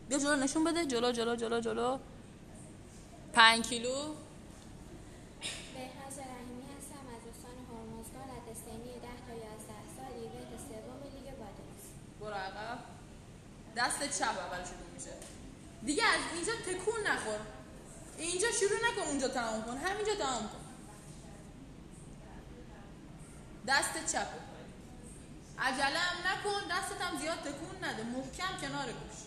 بیا جلو نشون بده. جلو جلو جلو جلو. 5 کیلو. بهناز رحیمی هستم از استان هرمزگان رده سنی 10 تا 11 سالی رده سوم لیگ بادنس. برو عقب. دست چپ اول شروع میشه. دیگه از اینجا تکون نخور. اینجا شروع نکن اونجا تمام کن. همینجا تمام کن. دست چپ. عجله هم نکن. دستت هم زیاد تکون نده. محکم کنار گوش.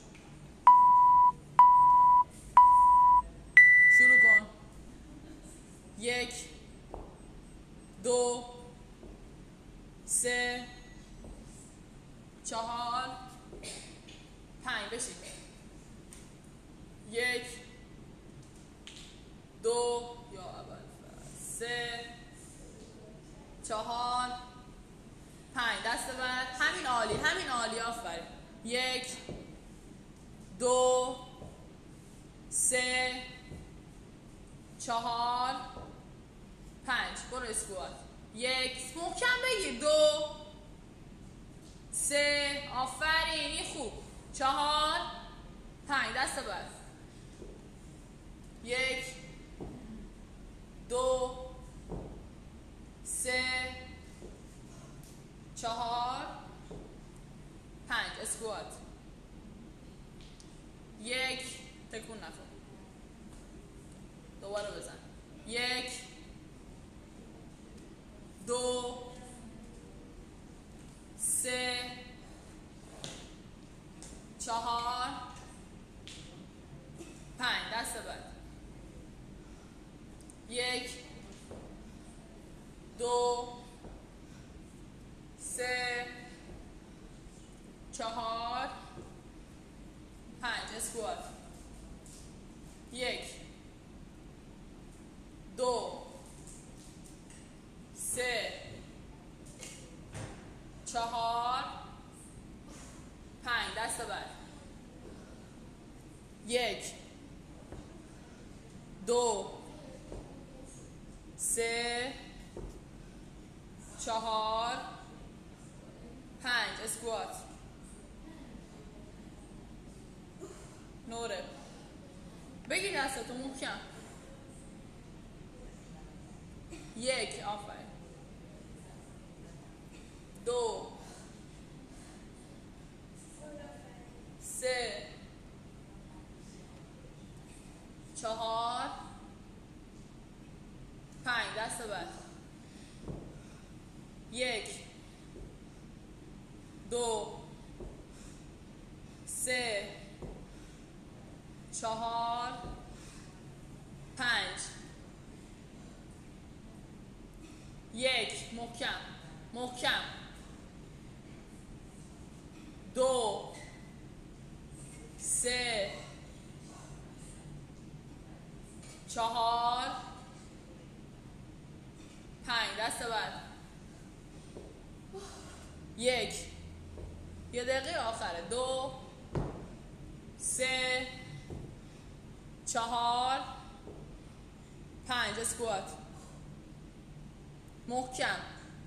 شروع کن. 1 2 3 4 5. بشین. 1 2 یا اول 3 4 5. دست بعد. همین عالی. همین عالی. آفرین. 1 2 3 4 5. برو اسکوات. 1 محکم بگیر. 2 3 آفرین. این خوب. 4 5. دست بعد. 1 2 3 4 5. اسکوات. 1 تکون نکن. دوباره بزن. 1 2 3 4 5. دست بعد. 1 2 3 4 5. اسکوات. 1 2 3 4 5. دست بعد. 1 2 3 4 5. اسکوات. نوره. بگیر دستتو محکم. 1 آفرین. 2 3 4 5. دست بعد. 1 2 3 4 5. 1 محکم محکم. 2 3 4 5. دست بعد. 1 یه دقیقه آخره. 2 3 4 5. اسکوات. محکم.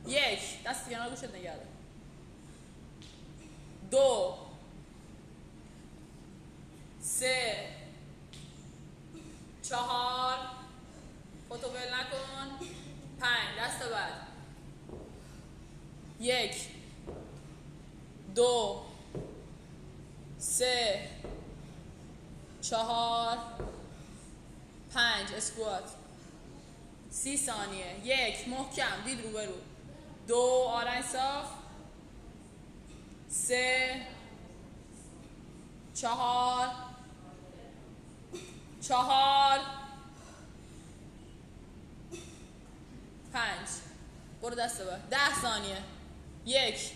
1 دست کنار گوشت نگه دار. 2 3 4 خودتو ول نکن. 5. دست بعد. 1 2 3 4 5. اسکوات. 30 ثانیه. 1 محکم. دید رو برو. 2 آرنج صاف. 3 4 5. برو دست بعد. 10 ثانیه. 1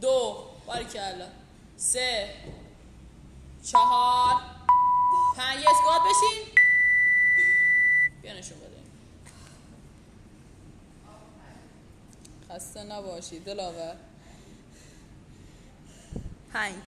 2 باریکلا 3 4 5. اسکوات بشین. بیا نشون بده. خسته نباشی دلاور. 5